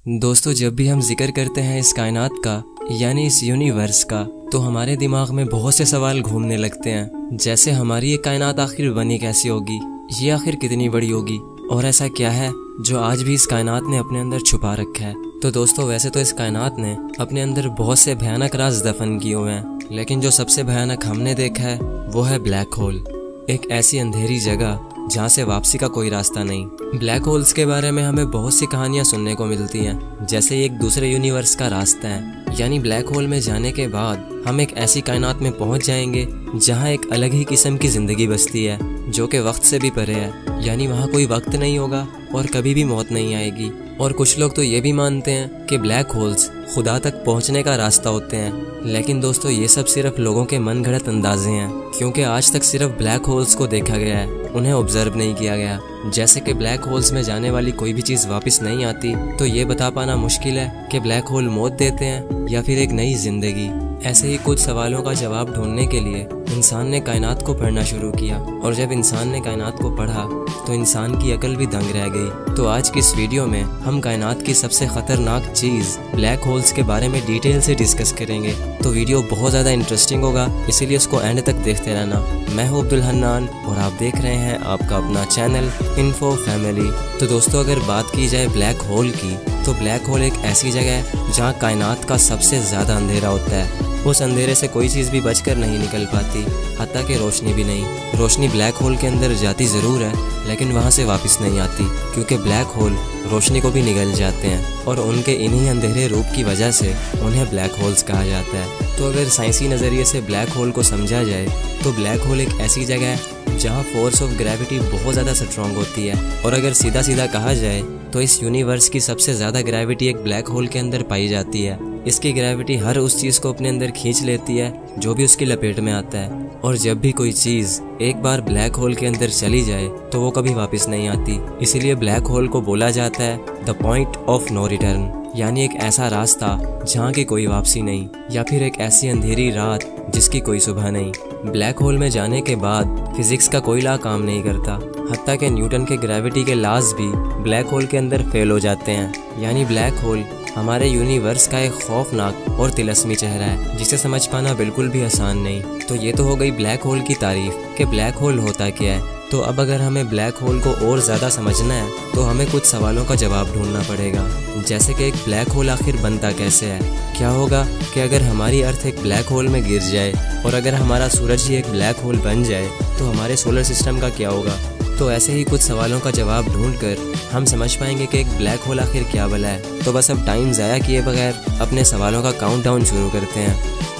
दोस्तों, जब भी हम जिक्र करते हैं इस कायनात का यानी इस यूनिवर्स का, तो हमारे दिमाग में बहुत से सवाल घूमने लगते हैं। जैसे हमारी ये कायनात आखिर बनी कैसी होगी, ये आखिर कितनी बड़ी होगी, और ऐसा क्या है जो आज भी इस कायनात ने अपने अंदर छुपा रखा है। तो दोस्तों, वैसे तो इस कायनात ने अपने अंदर बहुत से भयानक राज दफन किए हुए हैं, लेकिन जो सबसे भयानक हमने देखा है वो है ब्लैक होल। एक ऐसी अंधेरी जगह जहाँ से वापसी का कोई रास्ता नहीं। ब्लैक होल्स के बारे में हमें बहुत सी कहानियाँ सुनने को मिलती हैं, जैसे एक दूसरे यूनिवर्स का रास्ता है। यानी ब्लैक होल में जाने के बाद हम एक ऐसी कायनात में पहुंच जाएंगे जहां एक अलग ही किस्म की जिंदगी बसती है, जो कि वक्त से भी परे है। यानी वहां कोई वक्त नहीं होगा और कभी भी मौत नहीं आएगी। और कुछ लोग तो ये भी मानते हैं कि ब्लैक होल्स खुदा तक पहुंचने का रास्ता होते हैं। लेकिन दोस्तों, ये सब सिर्फ लोगों के मन गढ़ंत अंदाजे हैं, क्योंकि आज तक सिर्फ ब्लैक होल्स को देखा गया है, उन्हें ऑब्जर्व नहीं किया गया। जैसे कि ब्लैक होल्स में जाने वाली कोई भी चीज़ वापस नहीं आती, तो ये बता पाना मुश्किल है कि ब्लैक होल मौत देते हैं या फिर एक नई जिंदगी। ऐसे ही कुछ सवालों का जवाब ढूंढने के लिए इंसान ने कायनात को पढ़ना शुरू किया, और जब इंसान ने कायनात को पढ़ा तो इंसान की अकल भी दंग रह गई। तो आज की इस वीडियो में हम कायनात की सबसे खतरनाक चीज़ ब्लैक होल्स के बारे में डिटेल से डिस्कस करेंगे। तो वीडियो बहुत ज़्यादा इंटरेस्टिंग होगा, इसीलिए उसको एंड तक देखते रहना। मैं हूँ अब्दुल हन्नान और आप देख रहे हैं आपका अपना चैनल इन्फो फैमिली। तो दोस्तों, अगर बात की जाए ब्लैक होल की, तो ब्लैक होल एक ऐसी जगह है जहाँ कायनात का सबसे ज़्यादा अंधेरा होता है। उस अंधेरे से कोई चीज़ भी बचकर नहीं निकल पाती, हत्ता कि रोशनी भी नहीं। रोशनी ब्लैक होल के अंदर जाती ज़रूर है, लेकिन वहाँ से वापस नहीं आती, क्योंकि ब्लैक होल रोशनी को भी निगल जाते हैं, और उनके इन्हीं अंधेरे रूप की वजह से उन्हें ब्लैक होल्स कहा जाता है। तो अगर साइंसी नज़रिए से ब्लैक होल को समझा जाए, तो ब्लैक होल एक ऐसी जगह है जहाँ फोर्स ऑफ ग्रेविटी बहुत ज़्यादा स्ट्रॉन्ग होती है। और अगर सीधा सीधा कहा जाए तो इस यूनिवर्स की सबसे ज़्यादा ग्रेविटी एक ब्लैक होल के अंदर पाई जाती है। इसकी ग्रेविटी हर उस चीज़ को अपने अंदर खींच लेती है जो भी उसकी लपेट में आता है, और जब भी कोई चीज़ एक बार ब्लैक होल के अंदर चली जाए तो वो कभी वापस नहीं आती। इसीलिए ब्लैक होल को बोला जाता है the point of no return, यानी एक ऐसा रास्ता जहाँ की कोई वापसी नहीं, या फिर एक ऐसी अंधेरी रात जिसकी कोई सुबह नहीं। ब्लैक होल में जाने के बाद फिजिक्स का कोई ला काम नहीं करता, हत्ता कि न्यूटन के ग्रेविटी के लॉज भी ब्लैक होल के अंदर फेल हो जाते हैं। यानी ब्लैक होल हमारे यूनिवर्स का एक खौफनाक और तिलस्मी चेहरा है, जिसे समझ पाना बिल्कुल भी आसान नहीं। तो ये तो हो गई ब्लैक होल की तारीफ कि ब्लैक होल होता क्या है। तो अब अगर हमें ब्लैक होल को और ज़्यादा समझना है, तो हमें कुछ सवालों का जवाब ढूंढना पड़ेगा, जैसे कि एक ब्लैक होल आखिर बनता कैसे है। क्या होगा कि अगर हमारी अर्थ एक ब्लैक होल में गिर जाए, और अगर हमारा सूरज ही एक ब्लैक होल बन जाए, तो हमारे सोलर सिस्टम का क्या होगा। तो ऐसे ही कुछ सवालों का जवाब ढूंढकर हम समझ पाएंगे कि एक ब्लैक होल आखिर क्या भला है। तो बस अब टाइम ज़ाया किए बगैर अपने सवालों का काउंटडाउन शुरू करते हैं।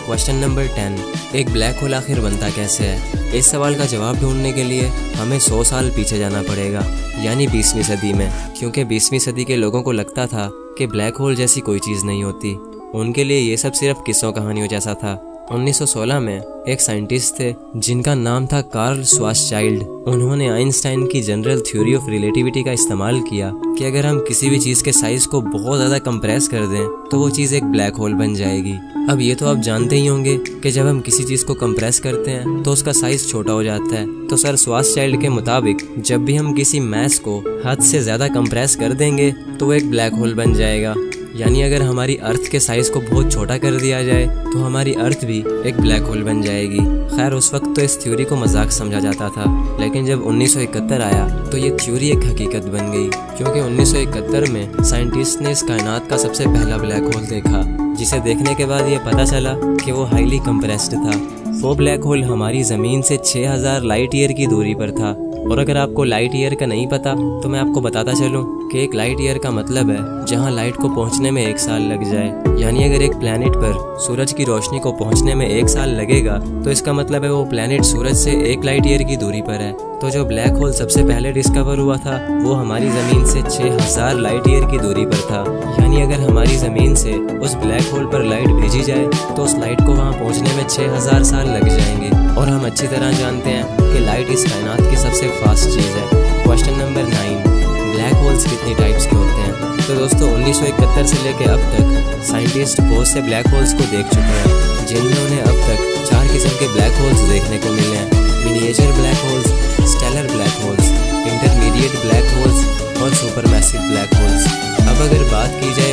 क्वेश्चन नंबर 10, एक ब्लैक होल आखिर बनता कैसे है। इस सवाल का जवाब ढूंढने के लिए हमें 100 साल पीछे जाना पड़ेगा, यानी 20वीं सदी में, क्योंकि 20वीं सदी के लोगों को लगता था कि ब्लैक होल जैसी कोई चीज़ नहीं होती। उनके लिए ये सब सिर्फ किस्सों कहानियों जैसा था। 1916 में एक साइंटिस्ट थे जिनका नाम था कार्ल श्वार्ज़चाइल्ड। उन्होंने आइंस्टाइन की जनरल थ्योरी ऑफ रिलेटिविटी का इस्तेमाल किया कि अगर हम किसी भी चीज़ के साइज को बहुत ज़्यादा कंप्रेस कर दें तो वो चीज़ एक ब्लैक होल बन जाएगी। अब ये तो आप जानते ही होंगे कि जब हम किसी चीज़ को कंप्रेस करते हैं तो उसका साइज छोटा हो जाता है। तो सर श्वार्ज़चाइल्ड के मुताबिक जब भी हम किसी मैस को हद से ज़्यादा कंप्रेस कर देंगे तो वो एक ब्लैक होल बन जाएगा। यानी अगर हमारी अर्थ के साइज को बहुत छोटा कर दिया जाए तो हमारी अर्थ भी एक ब्लैक होल बन जाएगी। खैर, उस वक्त तो इस थ्योरी को मजाक समझा जाता था, लेकिन जब 1971 आया तो ये थ्योरी एक हकीकत बन गई, क्योंकि 1971 में साइंटिस्ट ने इस कायनात का सबसे पहला ब्लैक होल देखा, जिसे देखने के बाद ये पता चला कि वो हाईली कंप्रेस्ड था। वो ब्लैक होल हमारी ज़मीन से 6000 लाइट ईयर की दूरी पर था। और अगर आपको लाइट ईयर का नहीं पता तो मैं आपको बताता चलूं कि एक लाइट ईयर का मतलब है जहां लाइट को पहुंचने में 1 साल लग जाए। यानी अगर एक प्लैनेट पर सूरज की रोशनी को पहुंचने में 1 साल लगेगा तो इसका मतलब है वो प्लैनेट सूरज से 1 लाइट ईयर की दूरी पर है। तो जो ब्लैक होल सबसे पहले डिस्कवर हुआ था वो हमारी ज़मीन से 6000 लाइट ईयर की दूरी पर था। यानी अगर हमारी ज़मीन से उस ब्लैक होल पर लाइट भेजी जाए तो उस लाइट को वहाँ पहुँचने में 6000 साल लग जाएंगे। और हम अच्छी तरह जानते हैं कि लाइट इस कायनात की सबसे फास्ट चीज़ है। क्वेश्चन नंबर 9, ब्लैक होल्स कितनी टाइप्स के होते हैं। तो दोस्तों, 1971 से लेकर अब तक साइंटिस्ट बहुत से ब्लैक होल्स को देख चुके हैं, जिनमें उन्हें अब तक 4 किस्म के ब्लैक होल्स देखने को मिले हैं। Miniature black holes, stellar black holes, intermediate black holes और सुपरमैसिव ब्लैक होल्स। अब अगर बात की जाए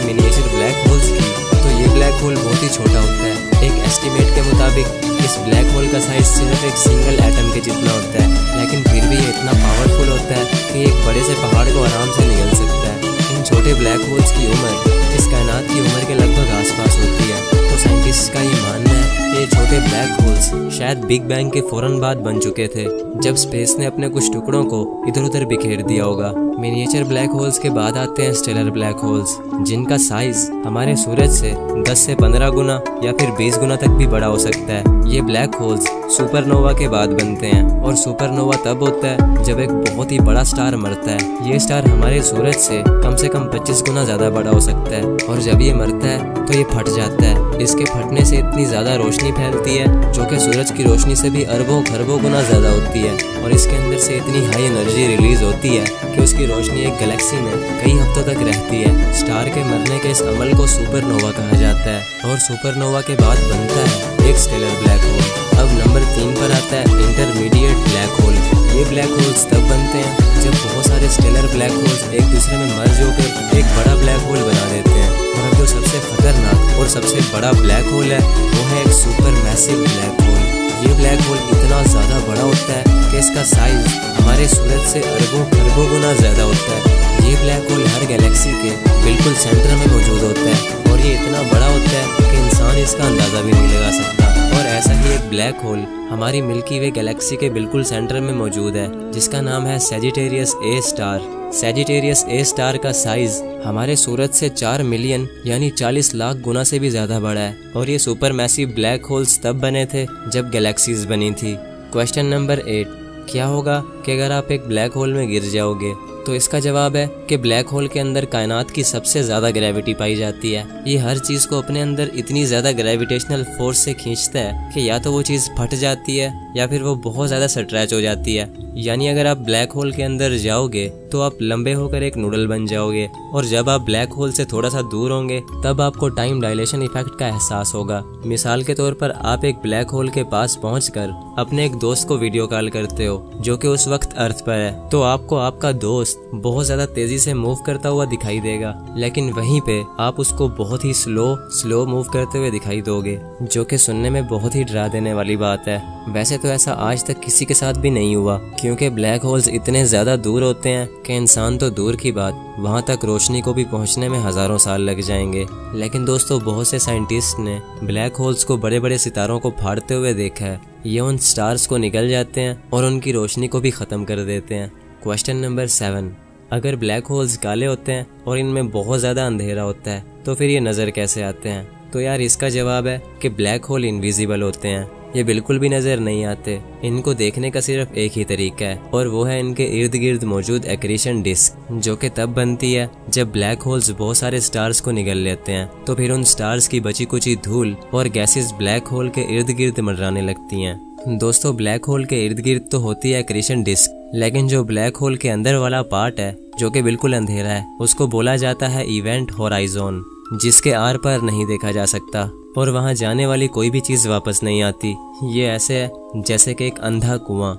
होल बहुत ही छोटा होता है। एक एस्टिमेट के मुताबिक इस ब्लैक होल का साइज सिर्फ एक सिंगल एटम के जितना होता है, लेकिन फिर भी ये इतना पावरफुल होता है कि एक बड़े से पहाड़ को आराम से निगल सकता है। इन छोटे ब्लैक होल्स की उम्र इस कायनात की उम्र के लगभग आसपास होती है। तो साइंटिस्ट का ये मानना है कि ये छोटे ब्लैक होल्स शायद बिग बैंग के फौरन बाद बन चुके थे, जब स्पेस ने अपने कुछ टुकड़ों को इधर उधर बिखेर दिया होगा। मिनिएचर ब्लैक होल्स के बाद आते हैं स्टेलर ब्लैक होल्स, जिनका साइज हमारे सूरज से 10 से 15 गुना या फिर 20 गुना तक भी बड़ा हो सकता है। ये ब्लैक होल्स सुपरनोवा के बाद बनते हैं, और सुपरनोवा तब होता है जब एक बहुत ही बड़ा स्टार मरता है। ये स्टार हमारे सूरज से कम 25 गुना ज्यादा बड़ा हो सकता है, और जब ये मरता है तो ये फट जाता है। इसके फटने से इतनी ज्यादा रोशनी फैलती है जो कि सूरज की रोशनी से भी अरबों खरबों गुना ज्यादा होती है, और इसके अंदर से इतनी हाई एनर्जी रिलीज होती है कि उसकी रोशनी एक गैलेक्सी में कई हफ्तों तक रहती है। स्टार के मरने के इस अमल को सुपरनोवा कहा जाता है, और सुपरनोवा के बाद बनता है एक स्टेलर ब्लैक होल। अब नंबर 3 पर आता है इंटरमीडिएट ब्लैक होल। ये ब्लैक होल्स तब बनते हैं जब बहुत सारे स्टेलर ब्लैक होल्स एक दूसरे में मर्ज होकर एक बड़ा ब्लैक होल बना देते हैं। और अब जो सबसे खतरनाक और सबसे बड़ा ब्लैक होल है वो है एक सुपर मैसिव ब्लैक होल। ये ब्लैक होल इतना ज़्यादा बड़ा होता है कि इसका साइज हमारे सूरज से अरबों खरबों गुना ज़्यादा होता है। ये ब्लैक होल हर गैलेक्सी के बिल्कुल सेंटर में मौजूद होता है, और ये इतना बड़ा होता है कि इंसान इसका अंदाज़ा भी नहीं लगा सकता। और ऐसा ही एक ब्लैक होल हमारी मिल्की वे गैलेक्सी के बिल्कुल सेंटर में मौजूद है, जिसका नाम है Sagittarius A star. Sagittarius A star का साइज हमारे सूरज से 4 मिलियन यानी 40 लाख गुना से भी ज्यादा बड़ा है, और ये सुपर मैसिव ब्लैक होल्स तब बने थे जब गैलेक्सीज बनी थी। क्वेश्चन नंबर 8, क्या होगा कि अगर आप एक ब्लैक होल में गिर जाओगे? तो इसका जवाब है कि ब्लैक होल के अंदर कायनात की सबसे ज्यादा ग्रेविटी पाई जाती है। ये हर चीज को अपने अंदर इतनी ज्यादा ग्रेविटेशनल फोर्स से खींचता है कि या तो वो चीज फट जाती है या फिर वो बहुत ज्यादा स्ट्रेच हो जाती है। यानी अगर आप ब्लैक होल के अंदर जाओगे तो आप लंबे होकर एक नूडल बन जाओगे, और जब आप ब्लैक होल से थोड़ा सा दूर होंगे तब आपको टाइम डायलेशन इफेक्ट का एहसास होगा। मिसाल के तौर पर आप एक ब्लैक होल के पास पहुंचकर अपने एक दोस्त को वीडियो कॉल करते हो जो कि उस वक्त अर्थ पर है, तो आपको आपका दोस्त बहुत ज्यादा तेजी से मूव करता हुआ दिखाई देगा, लेकिन वहीं पे आप उसको बहुत ही स्लो मूव करते हुए दिखाई दोगे, जो कि सुनने में बहुत ही डरा देने वाली बात है। वैसे तो ऐसा आज तक किसी के साथ भी नहीं हुआ, क्योंकि ब्लैक होल्स इतने ज्यादा दूर होते हैं कि इंसान तो दूर की बात वहां तक रोशनी को भी पहुंचने में हजारों साल लग जाएंगे। लेकिन दोस्तों, बहुत से साइंटिस्ट ने ब्लैक होल्स को बड़े बड़े सितारों को फाड़ते हुए देखा है। ये उन स्टार्स को निगल जाते हैं और उनकी रोशनी को भी खत्म कर देते हैं। क्वेश्चन नंबर 7, अगर ब्लैक होल्स काले होते हैं और इनमें बहुत ज्यादा अंधेरा होता है तो फिर ये नजर कैसे आते हैं? तो यार, इसका जवाब है कि ब्लैक होल इनविजिबल होते हैं। ये बिल्कुल भी नजर नहीं आते। इनको देखने का सिर्फ एक ही तरीका है, और वो है इनके इर्द गिर्द मौजूद एक्रीशन डिस्क, जो कि तब बनती है जब ब्लैक होल्स बहुत सारे स्टार्स को निगल लेते हैं, तो फिर उन स्टार्स की बची कुची धूल और गैसेस ब्लैक होल के इर्द गिर्द मंडराने लगती हैं। दोस्तों, ब्लैक होल के इर्द गिर्द तो होती है एक्रीशन डिस्क, लेकिन जो ब्लैक होल के अंदर वाला पार्ट है जो कि बिल्कुल अंधेरा है, उसको बोला जाता है इवेंट होराइजन, जिसके आर पार नहीं देखा जा सकता और वहां जाने वाली कोई भी चीज वापस नहीं आती। ये ऐसे है जैसे कि एक अंधा कुआं।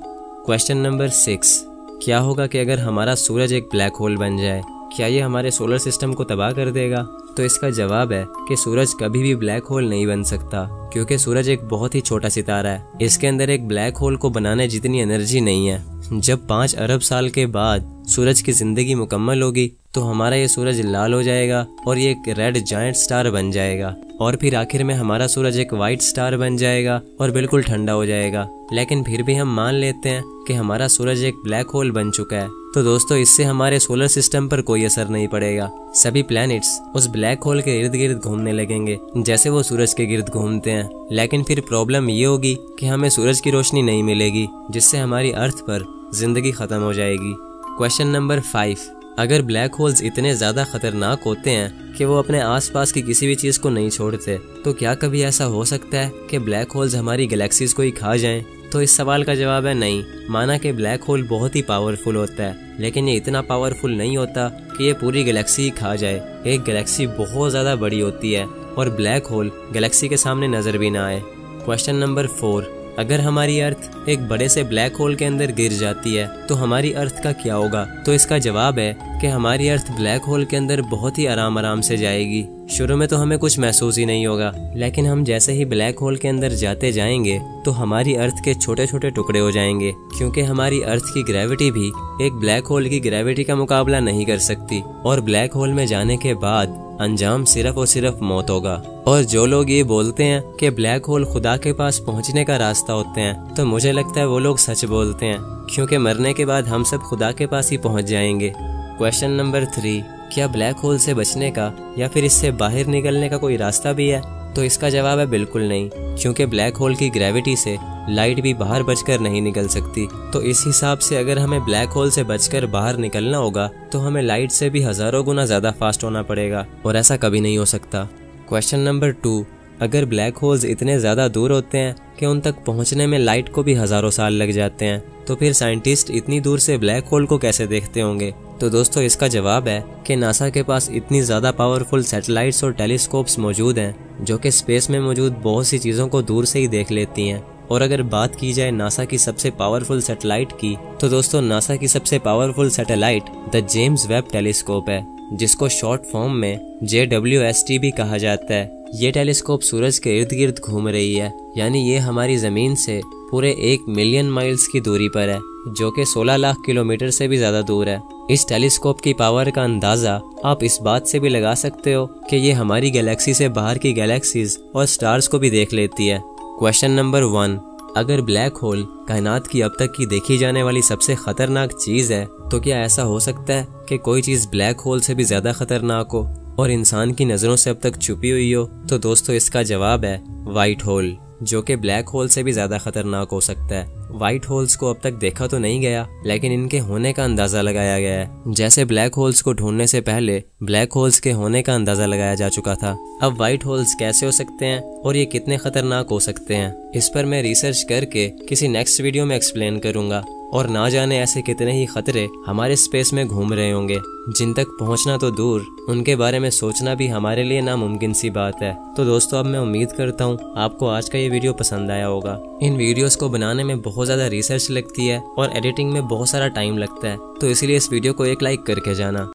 क्वेश्चन नंबर 6, क्या होगा कि अगर हमारा सूरज एक ब्लैक होल बन जाए? क्या ये हमारे सोलर सिस्टम को तबाह कर देगा? तो इसका जवाब है कि सूरज कभी भी ब्लैक होल नहीं बन सकता, क्योंकि सूरज एक बहुत ही छोटा सितारा है। इसके अंदर एक ब्लैक होल को बनाने जितनी एनर्जी नहीं है। जब 5 अरब साल के बाद सूरज की जिंदगी मुकम्मल होगी तो हमारा ये सूरज लाल हो जाएगा और ये एक रेड जायंट स्टार बन जाएगा, और फिर आखिर में हमारा सूरज एक वाइट स्टार बन जाएगा और बिल्कुल ठंडा हो जाएगा। लेकिन फिर भी हम मान लेते हैं कि हमारा सूरज एक ब्लैक होल बन चुका है। तो दोस्तों, इससे हमारे सोलर सिस्टम पर कोई असर नहीं पड़ेगा। सभी प्लैनेट्स उस ब्लैक होल के इर्द गिर्द घूमने लगेंगे जैसे वो सूरज के गिर्द घूमते हैं। लेकिन फिर प्रॉब्लम ये होगी कि हमें सूरज की रोशनी नहीं मिलेगी, जिससे हमारी अर्थ पर जिंदगी खत्म हो जाएगी। क्वेश्चन नंबर 5, अगर ब्लैक होल्स इतने ज्यादा खतरनाक होते हैं कि वो अपने आसपास की किसी भी चीज को नहीं छोड़ते, तो क्या कभी ऐसा हो सकता है कि ब्लैक होल्स हमारी गैलेक्सीज को ही खा जाएं? तो इस सवाल का जवाब है नहीं। माना कि ब्लैक होल बहुत ही पावरफुल होता है, लेकिन ये इतना पावरफुल नहीं होता कि ये पूरी गैलेक्सी ही खा जाए। एक गैलेक्सी बहुत ज्यादा बड़ी होती है और ब्लैक होल गैलेक्सी के सामने नजर भी ना आए। क्वेश्चन नंबर 4, अगर हमारी अर्थ एक बड़े से ब्लैक होल के अंदर गिर जाती है तो हमारी अर्थ का क्या होगा? तो इसका जवाब है कि हमारी अर्थ ब्लैक होल के अंदर बहुत ही आराम से जाएगी। शुरू में तो हमें कुछ महसूस ही नहीं होगा, लेकिन हम जैसे ही ब्लैक होल के अंदर जाते जाएंगे तो हमारी अर्थ के छोटे छोटे टुकड़े हो जाएंगे, क्योंकि हमारी अर्थ की ग्रेविटी भी एक ब्लैक होल की ग्रेविटी का मुकाबला नहीं कर सकती। और ब्लैक होल में जाने के बाद अंजाम सिर्फ और सिर्फ मौत होगा। और जो लोग ये बोलते हैं कि ब्लैक होल खुदा के पास पहुंचने का रास्ता होते हैं, तो मुझे लगता है वो लोग सच बोलते हैं, क्योंकि मरने के बाद हम सब खुदा के पास ही पहुंच जाएंगे। क्वेश्चन नंबर 3, क्या ब्लैक होल से बचने का या फिर इससे बाहर निकलने का कोई रास्ता भी है? तो इसका जवाब है बिल्कुल नहीं, क्योंकि ब्लैक होल की ग्रेविटी से लाइट भी बाहर बचकर नहीं निकल सकती। तो इस हिसाब से अगर हमें ब्लैक होल से बचकर बाहर निकलना होगा तो हमें लाइट से भी हजारों गुना ज्यादा फास्ट होना पड़ेगा, और ऐसा कभी नहीं हो सकता। क्वेश्चन नंबर 2, अगर ब्लैक होल्स इतने ज्यादा दूर होते हैं कि उन तक पहुंचने में लाइट को भी हजारों साल लग जाते हैं, तो फिर साइंटिस्ट इतनी दूर से ब्लैक होल को कैसे देखते होंगे? तो दोस्तों इसका जवाब है कि नासा के पास इतनी ज्यादा पावरफुल सैटेलाइट्स और टेलीस्कोप्स मौजूद हैं जो कि स्पेस में मौजूद बहुत सी चीजों को दूर से ही देख लेती हैं। और अगर बात की जाए नासा की सबसे पावरफुल सैटेलाइट की, तो दोस्तों नासा की सबसे powerful satellite the James Webb telescope है, जिसको शॉर्ट फॉर्म में JWST भी कहा जाता है। ये टेलीस्कोप सूरज के इर्द गिर्द घूम रही है, यानी ये हमारी जमीन से पूरे 1 मिलियन माइल्स की दूरी पर है, जो कि 16 लाख किलोमीटर से भी ज्यादा दूर है। इस टेलीस्कोप की पावर का अंदाजा आप इस बात से भी लगा सकते हो कि ये हमारी गैलेक्सी से बाहर की गैलेक्सीज और स्टार्स को भी देख लेती है। क्वेश्चन नंबर 1, अगर ब्लैक होल कायनात की अब तक की देखी जाने वाली सबसे खतरनाक चीज है, तो क्या ऐसा हो सकता है कि कोई चीज ब्लैक होल से भी ज्यादा खतरनाक हो और इंसान की नजरों से अब तक छुपी हुई हो? तो दोस्तों इसका जवाब है व्हाइट होल, जो कि ब्लैक होल से भी ज्यादा खतरनाक हो सकता है। व्हाइट होल्स को अब तक देखा तो नहीं गया, लेकिन इनके होने का अंदाजा लगाया गया है, जैसे ब्लैक होल्स को ढूंढने से पहले ब्लैक होल्स के होने का अंदाजा लगाया जा चुका था। अब व्हाइट होल्स कैसे हो सकते हैं और ये कितने खतरनाक हो सकते हैं, इस पर मैं रिसर्च करके किसी नेक्स्ट वीडियो में एक्सप्लेन करूंगा। और ना जाने ऐसे कितने ही खतरे हमारे स्पेस में घूम रहे होंगे, जिन तक पहुंचना तो दूर, उनके बारे में सोचना भी हमारे लिए नामुमकिन सी बात है। तो दोस्तों अब मैं उम्मीद करता हूँ आपको आज का ये वीडियो पसंद आया होगा। इन वीडियोस को बनाने में बहुत ज़्यादा रिसर्च लगती है और एडिटिंग में बहुत सारा टाइम लगता है, तो इसलिए इस वीडियो को एक लाइक करके जाना।